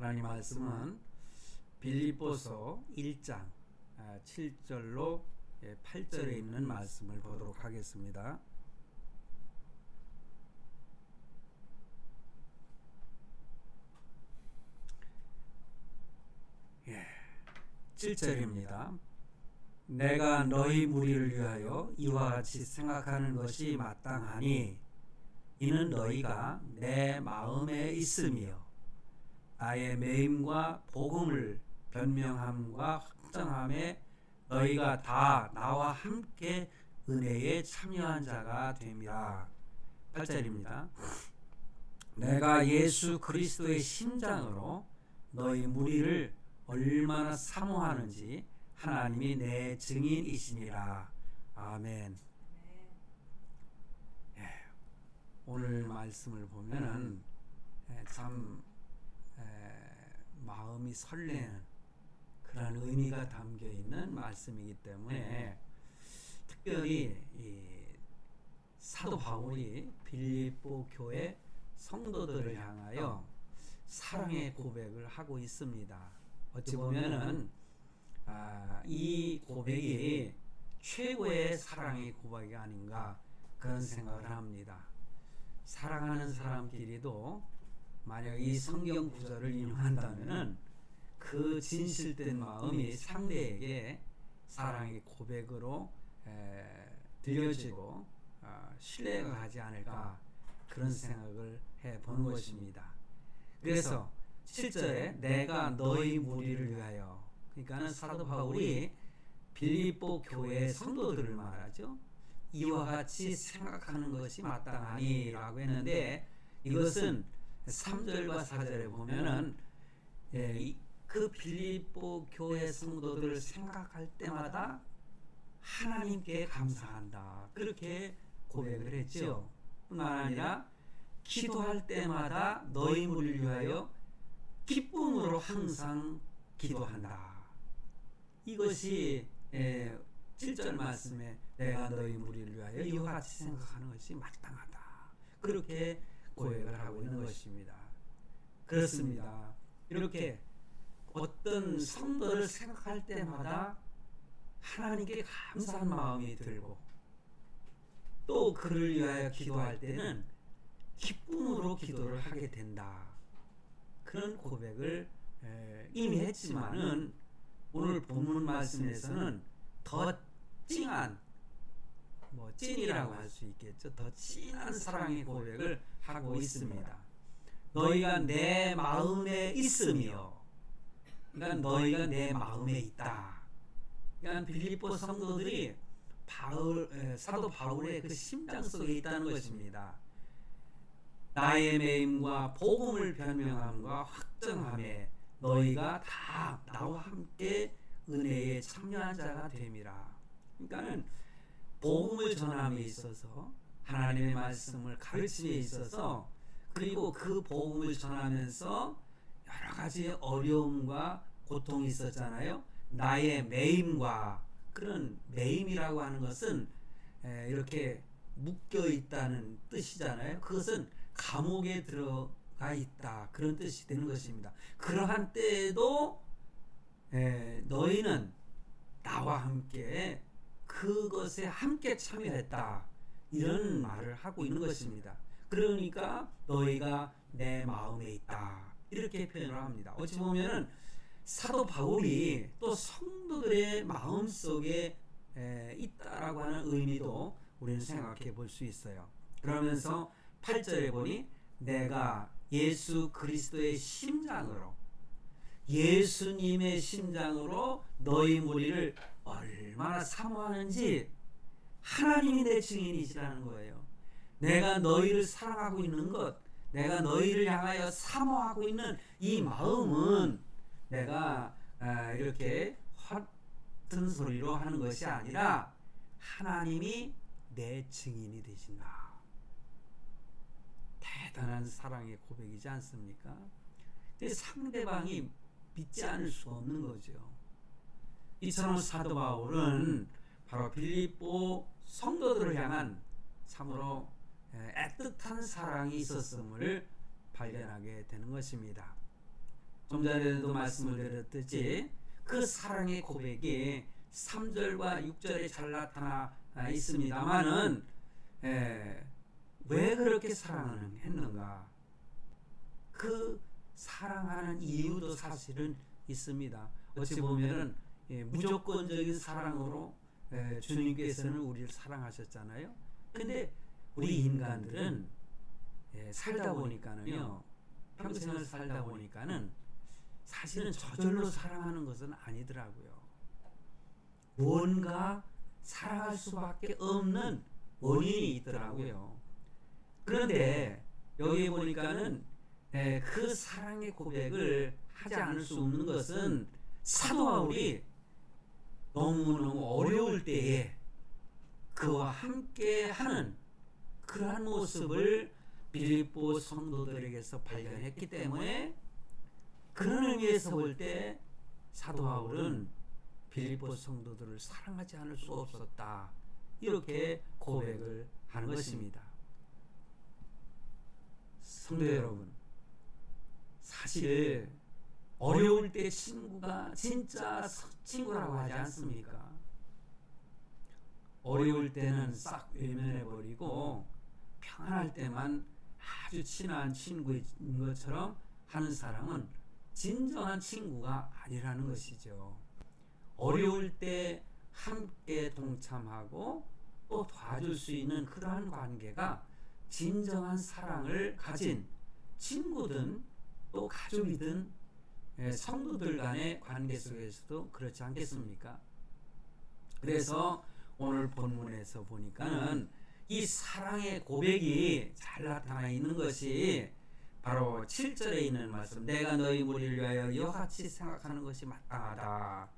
하나님 말씀은 빌립보서 1장 7절로 8절에 있는 말씀을 보도록 하겠습니다. 7절입니다. 내가 너희 무리를 위하여 이와 같이 생각하는 것이 마땅하니 이는 너희가 내 마음에 있으며 나의 매임과 복음을 변명함과 확정함에 너희가 다 나와 함께 은혜에 참여한 자가 됨이라. 8절입니다. 내가 예수 그리스도의 심장으로 너희 무리를 얼마나 사모하는지 하나님이 내 증인이시니라. 아멘. 오늘 말씀을 보면은 참 마음이 설레는 그런 의미가 담겨 있는 말씀이기 때문에 특별히 이 사도 바울이 빌립보 교회 성도들을 향하여 사랑의 고백을 하고 있습니다. 어찌 보면은 이 고백이 최고의 사랑의 고백이 아닌가 그런 생각을 합니다. 사랑하는 사람끼리도 만약 이 성경 구절을 인용한다면 그 진실된 마음이 상대에게 사랑의 고백으로 들려지고 신뢰가 가지 않을까 그런 생각을 해보는 것입니다. 그래서 7절에 내가 너희 무리를 위하여, 그러니까는 사도 바울이 빌립보 교회 성도들을 말하죠. 이와 같이 생각하는 것이 마땅하니 라고 했는데 이것은 3절과 4절에 보면은 그 빌립보 교회 성도들을 생각할 때마다 하나님께 감사한다 그렇게 고백을 했죠. 뿐만 아니라 기도할 때마다 너희 무리를 위하여 기쁨으로 항상 기도한다. 이것이 7절 말씀에 내가 너희 무리를 위하여 이와 같이 생각하는 것이 마땅하다 그렇게 고백을 하고 있는 것입니다. 그렇습니다. 이렇게 어떤 성도를 생각할 때마다 하나님께 감사한 마음이 들고 또 그를 위하여 기도할 때는 기쁨으로 기도를 하게 된다 그런 고백을 이미 했지만은 오늘 본문 말씀에서는 더 찡한 찐이라고 할 수 있겠죠. 더 진한 사랑의 고백을 하고 있습니다. 너희가 내 마음에 있으며, 그러니까 너희가 내 마음에 있다. 그러니까 빌립보 성도들이 사도 바울의 그 심장 속에 있다는 것입니다. 나의 매임과 복음을 변명함과 확정함에 너희가 다 나와 함께 은혜에 참여한 자가 됨이라. 그러니까는 복음을 전함에 있어서 하나님의 말씀을 가르침에 있어서 그리고 그 복음을 전하면서 여러 가지 어려움과 고통이 있었잖아요. 나의 매임과 그런 매임이라고 하는 것은 이렇게 묶여 있다는 뜻이잖아요. 그것은 감옥에 들어가 있다 그런 뜻이 되는 것입니다. 그러한 때에도 너희는 나와 함께 그것에 함께 참여했다 이런 말을 하고 있는 것입니다. 그러니까 너희가 내 마음에 있다 이렇게 표현을 합니다. 어찌 보면은 사도 바울이 또 성도들의 마음속에 있다라고 하는 의미도 우리는 생각해 볼 수 있어요. 그러면서 8절에 보니 내가 예수 그리스도의 심장으로, 예수님의 심장으로 너희 무리를 얼마나 사모하는지 하나님이 내 증인이시라는 거예요. 내가 너희를 사랑하고 있는 것, 내가 너희를 향하여 사모하고 있는 이 마음은 내가 이렇게 헛된 소리로 하는 것이 아니라 하나님이 내 증인이 되신다. 대단한 사랑의 고백이지 않습니까? 근데 상대방이 믿지 않을 수 없는 거죠. 이처럼 사도 바울은 바로 빌립보 성도들을 향한 참으로 애틋한 사랑이 있었음을 발견하게 되는 것입니다. 좀 전에도 말씀을 드렸듯이 그 사랑의 고백이 3절과 6절에 잘 나타나 있습니다만은 왜 그렇게 사랑을 했는가? 그 사랑하는 이유도 사실은 있습니다. 어찌 보면은 무조건적인 사랑으로 주님께서는 우리를 사랑하셨잖아요. 근데 우리 인간들은 살다 보니까는요, 평생을 살다 보니까는 사실은 저절로 사랑하는 것은 아니더라고요. 뭔가 사랑할 수밖에 없는 원인이 있더라고요. 그런데 여기 보니까는 그 사랑의 고백을 하지 않을 수 없는 것은 사도 바울이 너무너무 어려울 때에 그와 함께하는 그러한 모습을 빌립보 성도들에게서 발견했기 때문에 그런 의미에서 볼 때 사도 바울은 빌립보 성도들을 사랑하지 않을 수 없었다, 이렇게 고백을 하는 것입니다. 성도 여러분, 사실 어려울 때 친구가 진짜 친구라고 하지 않습니까? 어려울 때는 싹 외면해버리고 평안할 때만 아주 친한 친구인 것처럼 하는 사람은 진정한 친구가 아니라는 것이죠. 어려울 때 함께 동참하고 또 도와줄 수 있는 그러한 관계가 진정한 사랑을 가진 친구든 또 가족이든 성도들 간의 관계 속에서도 그렇지 않겠습니까? 그래서 오늘 본문에서 보니까는 이 사랑의 고백이 잘 나타나 있는 것이 바로 7절에 있는 말씀, 내가 너희 무리를 위하여 이와 같이 생각하는 것이 마땅하다.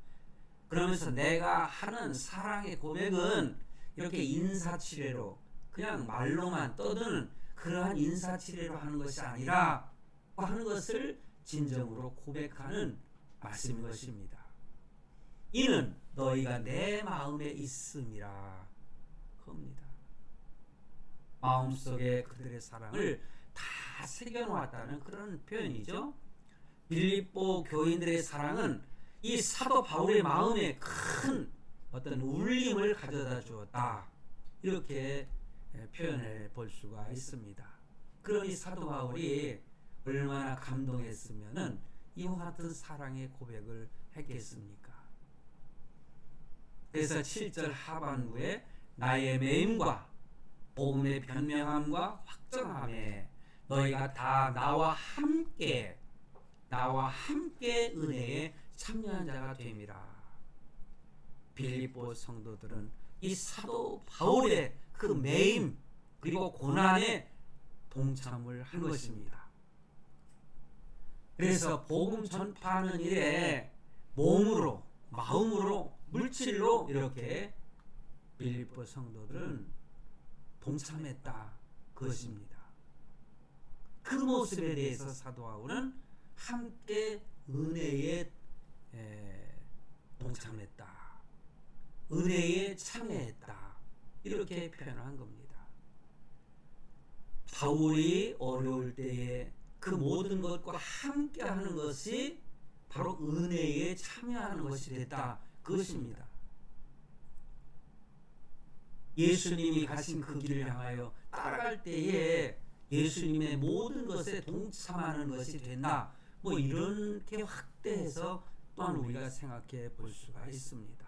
그러면서 내가 하는 사랑의 고백은 이렇게 인사치레로 그냥 말로만 떠드는 그러한 인사치레로 하는 것이 아니라 하는 것을 진정으로 고백하는 말씀인 것입니다. 이는 너희가 내 마음에 있음이라 합니다. 마음속에 그들의 사랑을 다 새겨놓았다는 그런 표현이죠. 빌립보 교인들의 사랑은 이 사도 바울의 마음에 큰 어떤 울림을 가져다 주었다, 이렇게 표현해 볼 수가 있습니다. 그러니 사도 바울이 얼마나 감동했으면은 이와 같은 사랑의 고백을 했겠습니까? 그래서 7절 하반부에 나의 매임과 복음의 변명함과 확정함에 너희가 다 나와 함께 은혜에 참여한 자가 됨이라. 빌립보 성도들은 이 사도 바울의 그 매임 그리고 고난에 동참을 한 것입니다. 그래서 복음 전파하는 일에 몸으로, 마음으로, 물질로 이렇게 빌립보 성도들은 동참했다, 그것입니다. 그 모습에 대해서 사도 바울은 함께 은혜에 동참했다, 은혜에 참여했다, 이렇게 표현한 겁니다. 바울이 어려울 때에 그 모든 것과 함께 하는 것이 바로 은혜에 참여하는 것이 됐다, 그것입니다. 예수님이 가신 그 길을 향하여 따라갈 때에 예수님의 모든 것에 동참하는 것이 된다, 뭐 이렇게 확대해서 또한 우리가 생각해 볼 수가 있습니다.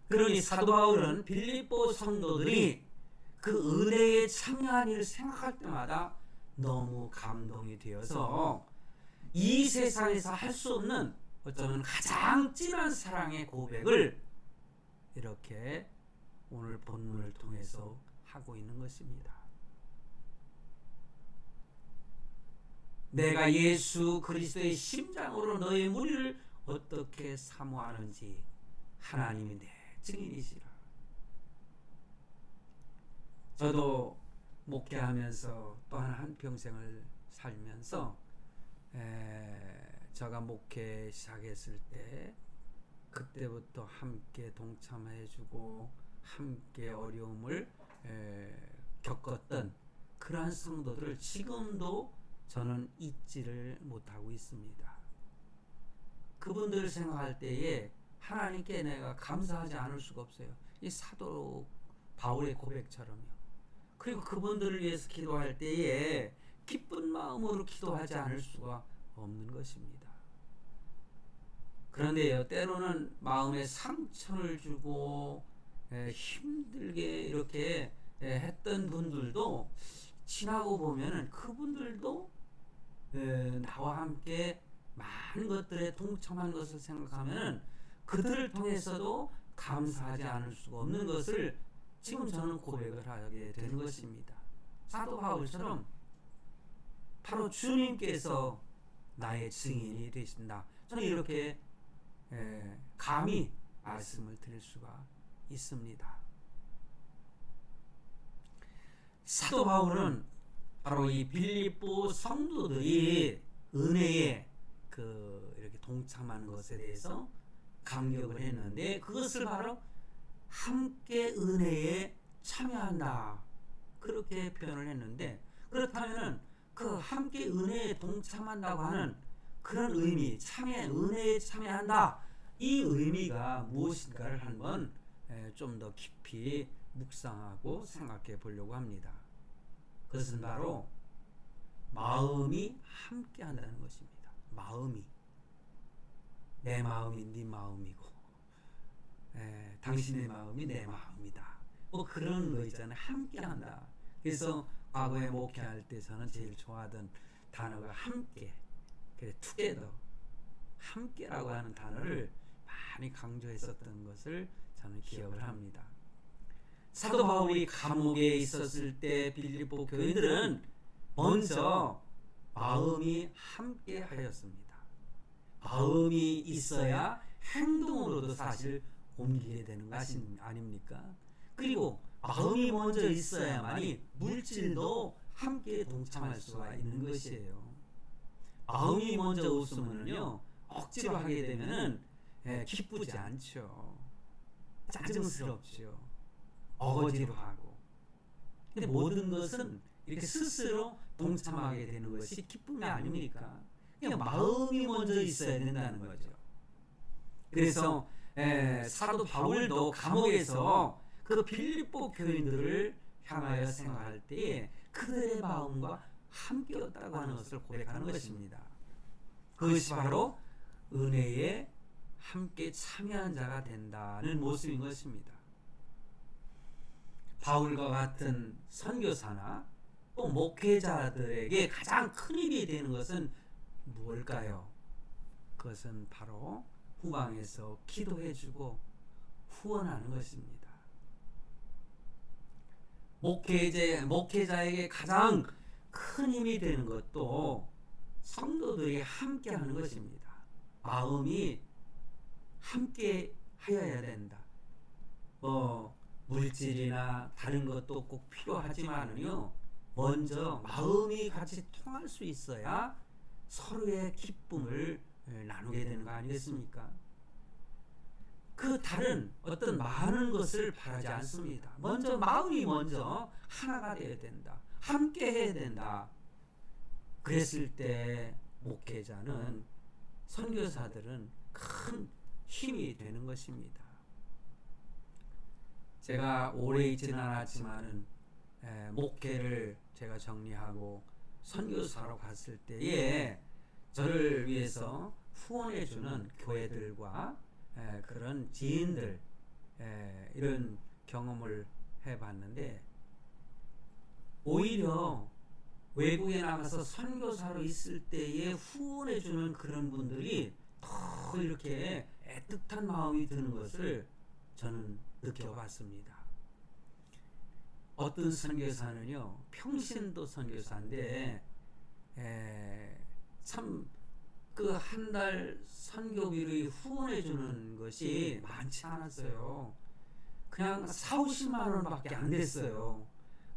그러니 사도 바울은 빌립보 성도들이 그 은혜에 참여한 일을 생각할 때마다 너무 감동이 되어서 이 세상에서 할 수 없는 어쩌면 가장 진한 사랑의 고백을 이렇게 오늘 본문을 통해서 하고 있는 것입니다. 내가 예수 그리스도의 심장으로 너의 무리를 어떻게 사모하는지 하나님이 내 증인이시라. 저도 목회하면서 또한 한평생을 살면서 제가 목회 시작했을 때 그때부터 함께 동참해주고 함께 어려움을 겪었던 그러한 성도들을 지금도 저는 잊지를 못하고 있습니다. 그분들을 생각할 때에 하나님께 내가 감사하지 않을 수가 없어요. 이 사도 바울의 고백처럼요. 그리고 그분들을 위해서 기도할 때에 기쁜 마음으로 기도하지 않을 수가 없는 것입니다. 그런데요, 때로는 마음에 상처를 주고 힘들게 이렇게 했던 분들도 지나고 보면은 그분들도 나와 함께 많은 것들에 동참한 것을 생각하면은 그들을 통해서도 감사하지 않을 수가 없는 것을 지금 저는 고백을 하게 되는 것입니다. 사도 바울처럼 바로 주님께서 나의 증인이 되신다. 저는 이렇게 감히 말씀을 드릴 수가 있습니다. 사도 바울은 바로 이 빌립보 성도들이 은혜에 이렇게 동참하는 것에 대해서 감격을 했는데, 그것을 바로 함께 은혜에 참여한다, 그렇게 표현을 했는데, 그렇다면 그 함께 은혜에 동참한다고 하는 그런 의미, 은혜에 참여한다, 이 의미가 무엇인가를 한번 좀 더 깊이 묵상하고 생각해 보려고 합니다. 그것은 바로 마음이 함께 한다는 것입니다. 마음이, 내 마음이 네 마음이고 당신의 마음이 내 마음이다, 뭐 그런 거 있잖아요. 함께 한다. 그래서 과거에 목회할 때 저는 제일 좋아하던 단어가 함께, 투게더, 함께라고 하는 단어를 많이 강조했었던 것을 저는 기억을 합니다. 사도 바울이 감옥에 있었을 때 빌립보 교인들은 먼저 마음이 함께 하였습니다. 마음이 있어야 행동으로도 사실 옮기게 되는 것이 아닙니까? 그리고 마음이 먼저 있어야만이 물질도 함께 동참할 수가 있는 것이에요. 마음이 먼저 없으면요, 억지로 하게 되면은 기쁘지 않죠. 짜증스럽죠. 어거지로 하고. 근데 모든 것은 이렇게 스스로 동참하게 되는 것이 기쁨이 아닙니까? 그냥 마음이 먼저 있어야 된다는 거죠. 그래서 사도 바울도 감옥에서 그 빌립보 교인들을 향하여 생각할 때에 그들의 마음과 함께였다고 하는 것을 고백하는 것입니다. 그것이 바로 은혜에 함께 참여한 자가 된다는 모습인 것입니다. 바울과 같은 선교사나 또 목회자들에게 가장 큰 힘이 되는 것은 무엇일까요? 그것은 바로 후방에서 기도해주고 후원하는 것입니다. 목회자에게 가장 큰 힘이 되는 것도 성도들이 함께 하는 것입니다. 마음이 함께 하여야 된다. 물질이나 다른 것도 꼭 필요하지만요, 먼저 마음이 같이 통할 수 있어야 서로의 기쁨을 나누게 되는 거 아니겠습니까? 그 다른 어떤 많은 것을 바라지 않습니다. 마음이 먼저 하나가 되어야 된다. 함께 해야 된다. 그랬을 때 목회자는, 선교사들은 큰 힘이 되는 것입니다. 제가 오래 있지는 않았지만은 목회를 제가 정리하고 선교사로 갔을 때에 저를 위해서 후원해주는 교회들과 그런 지인들, 이런 경험을 해봤는데, 오히려 외국에 나가서 선교사로 있을 때에 후원해주는 그런 분들이 더 이렇게 애틋한 마음이 드는 것을 저는 느껴봤습니다. 어떤 선교사는요, 평신도 선교사인데 참 그 한 달 선교비를 후원해주는 것이 많지 않았어요. 그냥 40-50만 원밖에 안 됐어요.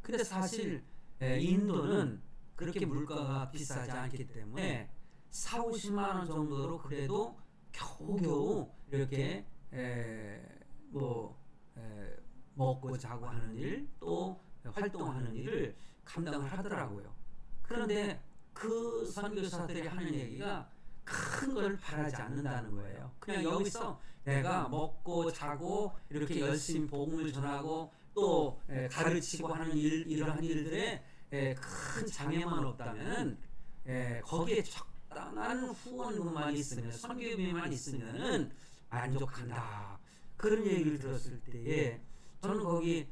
근데 사실 인도는 그렇게 물가가 비싸지 않기 때문에 40-50만 원 정도로 그래도 겨우겨우 이렇게 먹고 자고 하는 일, 또 활동하는 일을 감당을 하더라고요. 그런데 그 선교사들이 하는 얘기가 큰 걸 바라지 않는다는 거예요. 그냥 여기서 내가 먹고 자고 이렇게 열심히 복음을 전하고 또 가르치고 하는 이러한 일들에 큰 장애만 없다면 거기에 적당한 후원금만 있으면 선교비만 있으면은 만족한다. 그런 얘기를 들었을 때에 저는 거기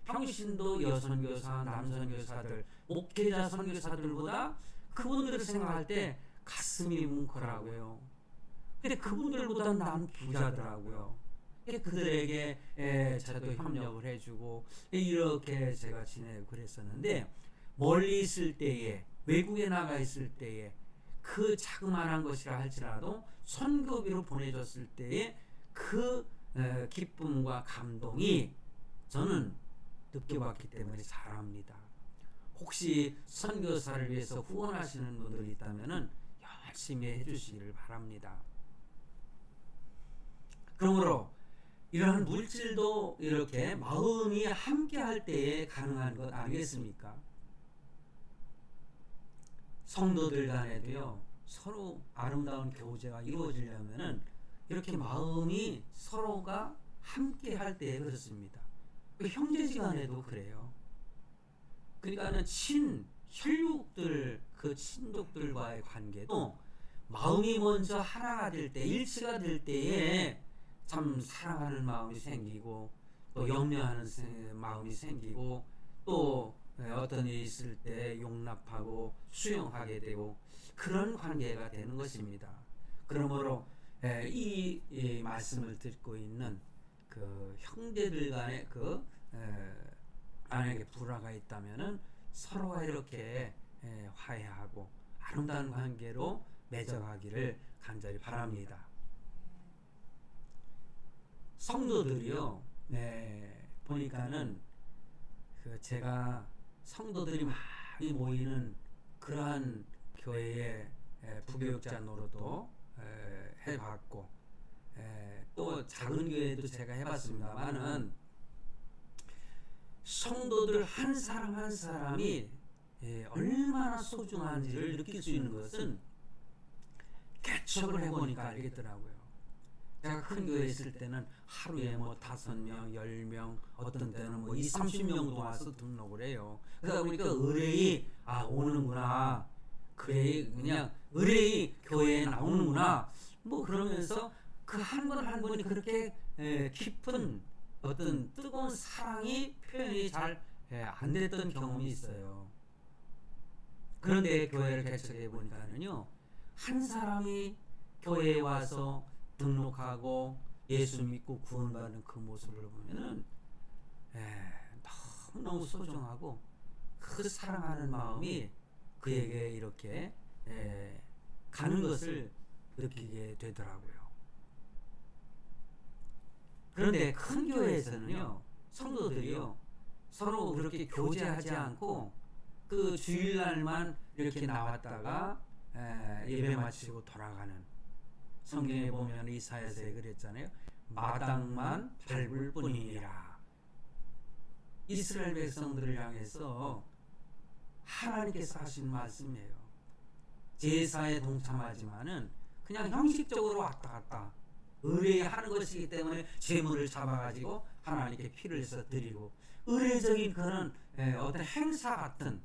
평신도 여선교사, 남선교사들, 목회자 선교사들보다 그분들을 생각할 때 가슴이 뭉클하고요. 근데 그분들보다 난 부자더라고요. 그들에게 저도 협력을 해주고 이렇게 제가 지내고 그랬었는데 멀리 있을 때에 외국에 나가 있을 때에 그 자그마한 것이라 할지라도 선교비로 보내줬을 때에 그 기쁨과 감동이 저는 느껴봤기 때문에 잘합니다. 혹시 선교사를 위해서 후원하시는 분들이 있다면 열심히 해주시기를 바랍니다. 그러므로 이러한 물질도 이렇게 마음이 함께 할 때에 가능한 것 아니겠습니까? 성도들 간에도요, 서로 아름다운 교제가 이루어지려면은 이렇게 마음이 서로가 함께 할 때에 그렇습니다. 형제지간에도 그래요. 그러니까는 혈육들, 그 친족들과의 관계도 마음이 먼저 하나가 될 때, 일치가 될 때에 참 사랑하는 마음이 생기고 또 염려하는 마음이 생기고 또 어떤 일이 있을 때 용납하고 수용하게 되고 그런 관계가 되는 것입니다. 그러므로 이 말씀을 듣고 있는 그 형제들 간의 만약에 불화가 있다면은 서로가 이렇게 화해하고 아름다운 관계로 맺어가기를 간절히 바랍니다. 성도들이요, 보니까는 제가 성도들이 많이 모이는 그러한 교회의 부교육자 노릇도 해봤고 또 작은 교회도 제가 해봤습니다만은 성도들 한 사람 한 사람이 얼마나 소중한지를 느낄 수 있는 것은 개척을 해보니까 알겠더라고요. 제가 큰 교회에 있을 때는 하루에 5명, 10명, 어떤 때는 20, 30명도 와서 등록을 해요. 그러다 보니까 의뢰이 오는구나. 그래 그냥 의뢰이 교회에 나오는구나. 그러면서 그 한 분 한 분이 그렇게 깊은 어떤 뜨거운 사랑이 표현이 잘 안 됐던 경험이 있어요. 그런데 교회를 개척해 보니까는요, 한 사람이 교회에 와서 등록하고 예수 믿고 구원받는 그 모습을 보면은 너무너무 소중하고 그 사랑하는 마음이 그에게 이렇게 가는 것을 느끼게 되더라고요. 그런데 큰 교회에서는요, 성도들이요 서로 그렇게 교제하지 않고 그 주일날만 이렇게 나왔다가 예배 마치고 돌아가는, 성경에 보면 이사야서에 그랬잖아요. 마당만 밟을 뿐이니라. 이스라엘 백성들을 향해서 하나님께서 하신 말씀이에요. 제사에 동참하지만은 그냥 형식적으로 왔다 갔다 의뢰하는 것이기 때문에 제물을 잡아가지고 하나님께 피를 해서 드리고 의례적인 그런 어떤 행사 같은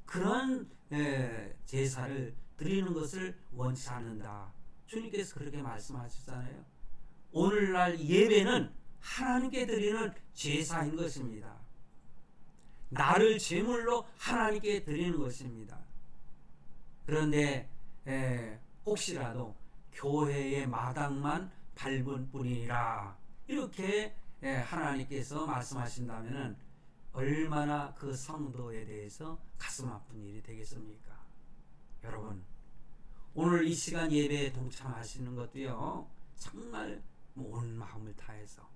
그런 제사를 드리는 것을 원치 않는다. 주님께서 그렇게 말씀하셨잖아요. 오늘날 예배는 하나님께 드리는 제사인 것입니다. 나를 제물로 하나님께 드리는 것입니다. 그런데 혹시라도 교회의 마당만 밟은 뿐이라 이렇게 하나님께서 말씀하신다면 얼마나 그 성도에 대해서 가슴 아픈 일이 되겠습니까? 여러분, 오늘 이 시간 예배에 동참하시는 것도요, 정말 온 마음을 다해서,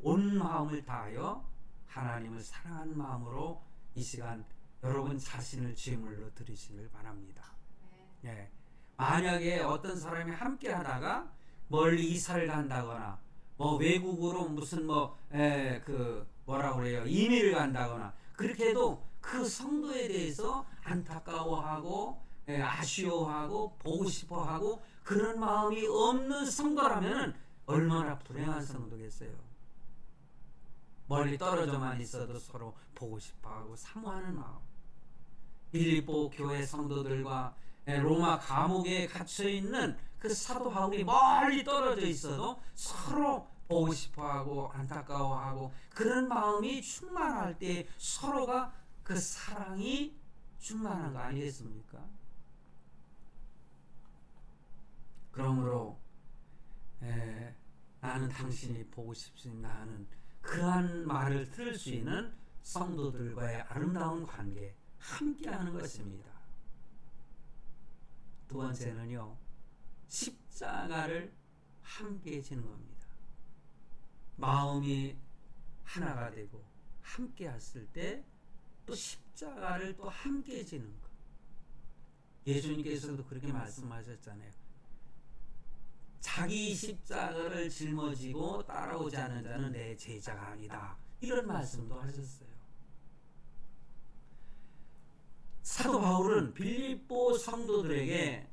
온 마음을 다하여 하나님을 사랑하는 마음으로 이 시간 여러분 자신을 제물로 드리시길 바랍니다. 만약에 어떤 사람이 함께 하다가 멀리 이사를 간다거나 외국으로 무슨 뭐라고 그래요, 이민을 간다거나 그렇게 해도 그 성도에 대해서 안타까워하고 아쉬워하고 보고 싶어하고 그런 마음이 없는 성도라면 얼마나 불행한 성도겠어요. 멀리 떨어져만 있어도 서로 보고 싶어하고 사모하는 마음. 빌립보 교회 성도들과 로마 감옥에 갇혀있는 그 사도 바울이 멀리 떨어져 있어도 서로 보고 싶어하고 안타까워하고 그런 마음이 충만할 때 서로가 그 사랑이 충만한 거 아니겠습니까? 그러므로 나는 당신이 보고 싶습니다 하는 그러한 말을 들을 수 있는 성도들과의 아름다운 관계, 함께하는 것입니다. 두 번째는요, 십자가를 함께 지는 겁니다. 마음이 하나가 되고 함께 했을 때 또 십자가를 또 함께 지는 것. 예수님께서도 그렇게 말씀하셨잖아요. 자기 십자가를 짊어지고 따라오지 않는 자는 내 제자가 아니다. 이런 말씀도 하셨어요. 사도 바울은 빌립보 성도들에게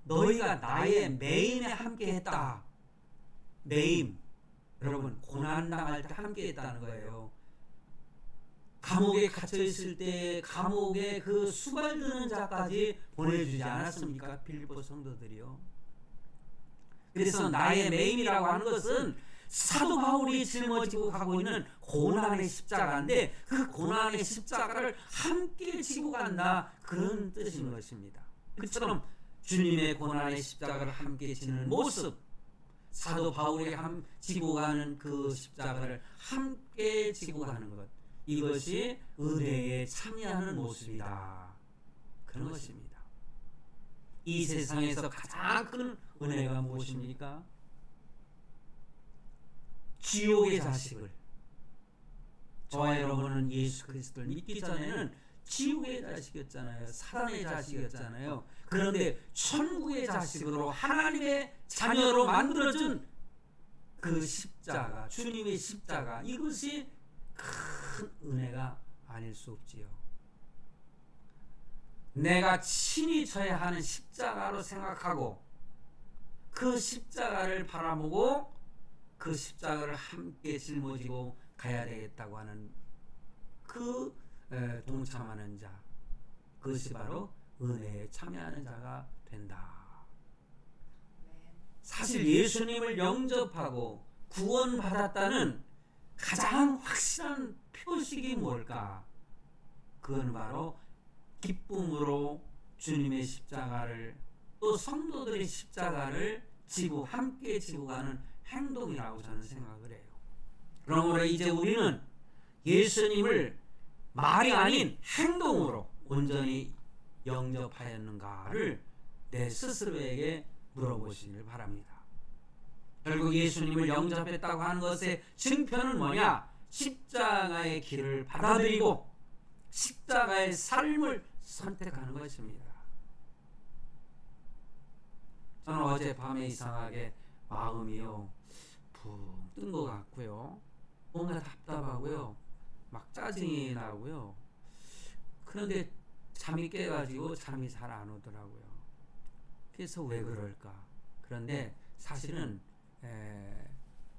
너희가 나의 매임에 함께했다. 매임, 여러분 고난당할 때 함께했다는 거예요. 감옥에 갇혀 있을 때 감옥에 그 수발드는 자까지 보내주지 않았습니까? 빌립보 성도들이요. 그래서 나의 매임이라고 하는 것은 사도 바울이 짊어지고 가고 있는 고난의 십자가인데 그 고난의 십자가를 함께 지고 간다, 그런 뜻인 것입니다. 그처럼 주님의 고난의 십자가를 함께 지는 모습, 사도 바울이 지고 가는 그 십자가를 함께 지고 가는 것, 이것이 은혜에 참여하는 모습이다, 그런 것입니다. 이 세상에서 가장 큰 은혜가 무엇입니까? 지옥의 자식을, 저와 여러분은 예수 그리스도를 믿기 전에는 지옥의 자식이었잖아요. 사단의 자식이었잖아요. 그런데 천국의 자식으로 하나님의 자녀로 만들어준 그 십자가, 주님의 십자가, 이것이 큰 은혜가 아닐 수 없지요. 내가 친히 져야 하는 십자가로 생각하고 그 십자가를 바라보고 그 십자가를 함께 짊어지고 가야 되겠다고 하는 그 동참하는 자, 그것이 바로 은혜에 참여하는 자가 된다. 사실 예수님을 영접하고 구원받았다는 가장 확실한 표식이 뭘까? 그건 바로 기쁨으로 주님의 십자가를, 또 성도들의 십자가를 지고 함께 지고 가는 행동이라고 저는 생각을 해요. 그러므로 이제 우리는 예수님을 말이 아닌 행동으로 온전히 영접하였는가를 내 스스로에게 물어보시길 바랍니다. 결국 예수님을 영접했다고 하는 것의 증표는 뭐냐? 십자가의 길을 받아들이고 십자가의 삶을 선택하는 것입니다. 저는 어젯밤에 이상하게 마음이요 붕 뜬 것 같고요, 뭔가 답답하고요, 막 짜증이 나고요. 그런데 잠이 깨가지고 잠이 잘 안 오더라고요. 그래서 왜 그럴까? 그런데 사실은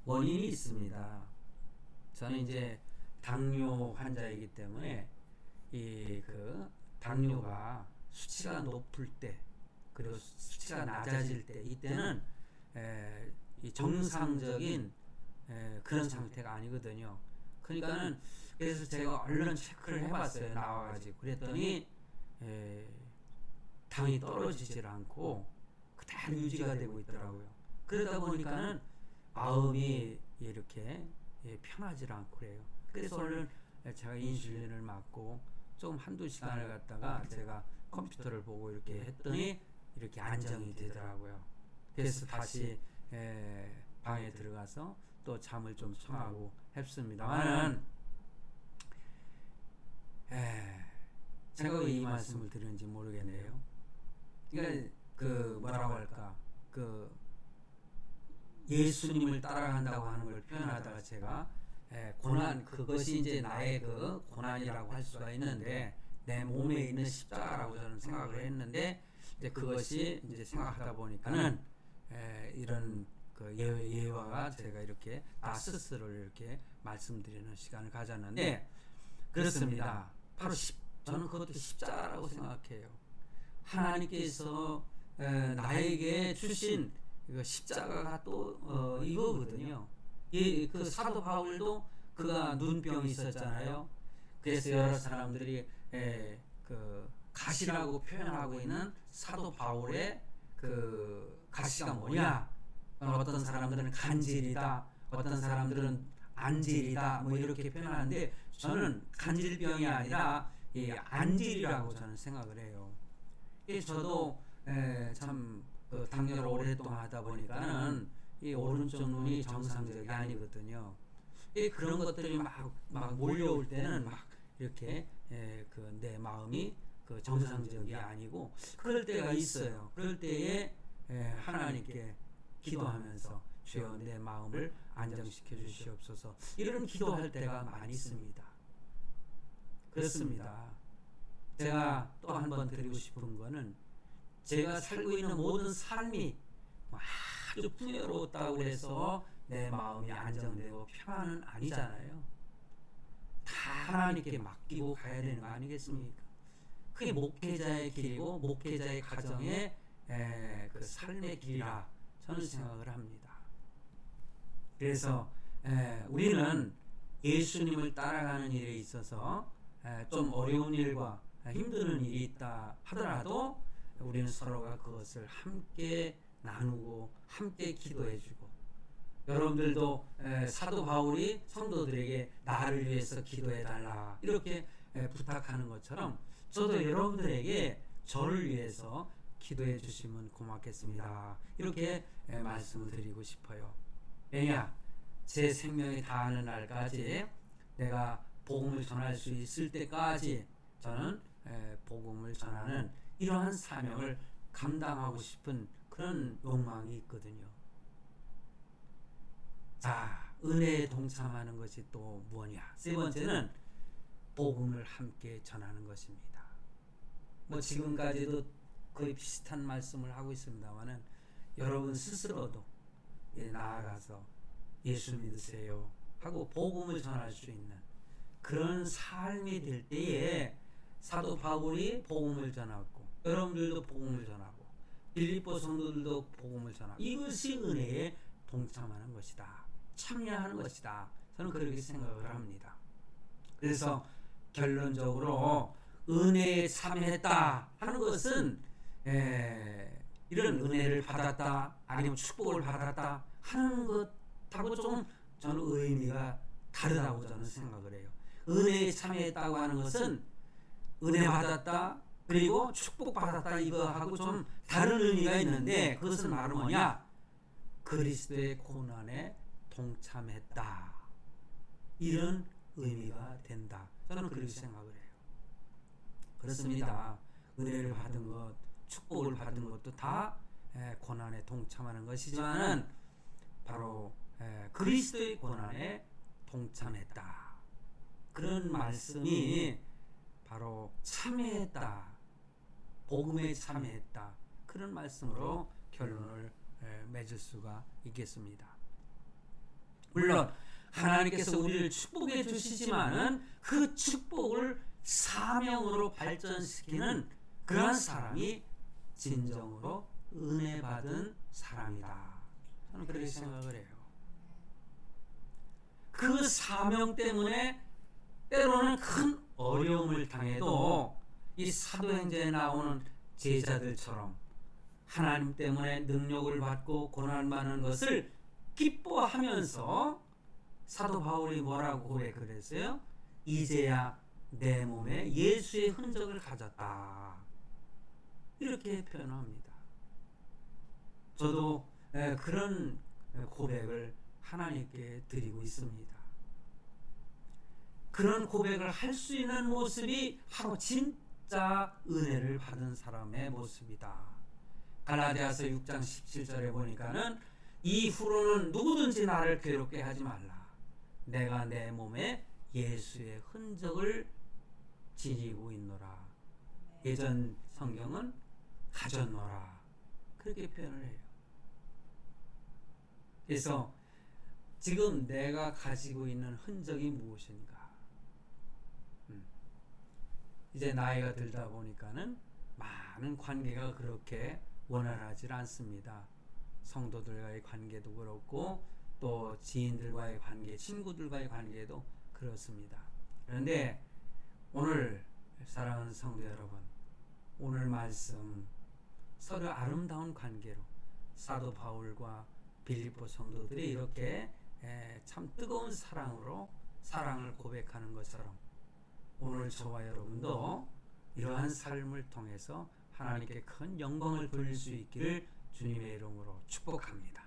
원인이 있습니다. 저는 이제 당뇨 환자이기 때문에 이 당뇨가 수치가 높을 때, 그리고 수치가 낮아질 때, 이때는 이 정상적인 그런 상태가 아니거든요. 그러니까는 그래서 제가 얼른 체크를 해봤어요. 나와가지고 그랬더니 당이 떨어지질 않고 그대로 유지가 되고 있더라고요. 그러다 보니까는 마음이 이렇게 편하질 않고 그래요. 그래서 얼른 제가 인슐린을 맞고 좀 한두 시간을 갖다가 제가 컴퓨터를 보고 이렇게 했더니 이렇게 안정이 되더라고요. 그래서 다시 방에 들어가서 또 잠을 좀 청하고 했습니다만은 제가 왜 이 말씀을 드렸는지 모르겠네요. 그러니까 뭐라고 할까, 예수님을 따라간다고 하는 걸 표현하다가 제가 고난, 그것이 이제 나의 고난이라고 할 수가 있는데 내 몸에 있는 십자가라고 저는 생각을 했는데, 이제 그것이 이제 생각하다 보니까는 이런 그 예화가 제가 이렇게 나 스스로를 이렇게 말씀드리는 시간을 가졌는데 그렇습니다. 바로 저는 그것도 십자가라고 생각해요. 하나님께서 나에게 주신 십자가가 또 이거거든요. 그 사도 바울도 그가 눈병이 있었잖아요. 그래서 여러 사람들이 그 가시라고 표현하고 있는 사도 바울의 그 가시가 뭐냐? 어떤 사람들은 간질이다, 어떤 사람들은 안질이다, 뭐 이렇게 표현하는데 저는 간질병이 아니라 이 안질이라고 저는 생각을 해요. 저도 참 당뇨를 오랫동안 하다 보니까는 이 오른쪽 눈이 정상적이 아니거든요. 그런 것들이 막 몰려올 때는 막 이렇게 그 내 마음이 그 정상적이 아니고 그럴 때가 있어요. 그럴 때에 하나님께 기도하면서 주여 내 마음을 안정시켜 주시옵소서 이런 기도할 때가 많이 있습니다. 그렇습니다. 제가 또 한 번 드리고 싶은 거는 제가 살고 있는 모든 삶이 아주 풍요로웠다고 해서 내 마음이 안정되고 평안은 아니잖아요. 다 하나님께 맡기고 가야 되는 거 아니겠습니까? 그게 목회자의 길이고 목회자의 가정의 그 삶의 길이라 저는 생각을 합니다. 그래서 우리는 예수님을 따라가는 일에 있어서 좀 어려운 일과 힘드는 일이 있다 하더라도 우리는 서로가 그것을 함께 나누고 함께 기도해주고 여러분들도 사도 바울이 성도들에게 나를 위해서 기도해달라 이렇게 부탁하는 것처럼 저도 여러분들에게 저를 위해서 기도해 주시면 고맙겠습니다. 이렇게 말씀을 드리고 싶어요. 왜냐? 제 생명이 다하는 날까지 내가 복음을 전할 수 있을 때까지 저는 복음을 전하는 이러한 사명을 감당하고 싶은 그런 욕망이 있거든요. 자, 은혜에 동참하는 것이 또 뭐냐? 세 번째는 복음을 함께 전하는 것입니다. 뭐 지금까지도 거의 비슷한 말씀을 하고 있습니다만은 여러분 스스로도 나아가서 예수 믿으세요 하고 복음을 전할 수 있는 그런 삶이 될 때에 사도 바울이 복음을 전하고 여러분들도 복음을 전하고 빌립보 성도들도 복음을 전하고 이것이 은혜에 동참하는 것이다. 참여하는 것이다. 저는 그렇게 생각을 합니다. 그래서 결론적으로 은혜에 참여했다 하는 것은 이런 은혜를 받았다 아니면 축복을 받았다 하는 것하고 좀 저는 의미가 다르다고 저는 생각을 해요. 은혜에 참여했다고 하는 것은 은혜 받았다 그리고 축복 받았다 이거하고 좀 다른 의미가 있는데 그것은 바로 뭐냐? 그리스도의 고난에 동참했다 이런 의미가 된다. 저는 그렇게 생각을 해요. 그렇습니다. 은혜를 받은 것, 축복을 받은 것도 다 고난에 동참하는 것이지만은 바로 그리스도의 고난에 동참했다. 그런 말씀이 바로 참여했다. 복음에 참여했다. 그런 말씀으로 결론을 맺을 수가 있겠습니다. 물론 하나님께서 우리를 축복해 주시지만은 그 축복을 사명으로 발전시키는 그런 사람이 진정으로 은혜 받은 사람이다. 저는 그렇게 생각을 해요. 그 사명 때문에 때로는 큰 어려움을 당해도 이 사도행전에 나오는 제자들처럼 하나님 때문에 능력을 받고 고난받는 것을 기뻐하면서 사도 바울이 뭐라고 고백을 했어요? 이제야 내 몸에 예수의 흔적을 가졌다. 이렇게 표현합니다. 저도 그런 고백을 하나님께 드리고 있습니다. 그런 고백을 할 수 있는 모습이 바로 진짜 은혜를 받은 사람의 모습이다. 갈라디아서 6장 17절에 보니까는 이후로는 누구든지 나를 괴롭게 하지 말라. 내가 내 몸에 예수의 흔적을 지니고 있노라. 예전 성경은 가졌노라. 그렇게 표현을 해요. 그래서 지금 내가 가지고 있는 흔적이 무엇인가? 이제 나이가 들다 보니까는 많은 관계가 그렇게 원활하지 않습니다. 성도들과의 관계도 그렇고 또 지인들과의 관계, 친구들과의 관계도 그렇습니다. 그런데 오늘 사랑하는 성도 여러분, 오늘 말씀 서로 아름다운 관계로 사도 바울과 빌립보 성도들이 이렇게 참 뜨거운 사랑으로 사랑을 고백하는 것처럼 오늘 저와 여러분도 이러한 삶을 통해서 하나님께 큰 영광을 돌릴 수 있기를 주님의 이름으로 축복합니다.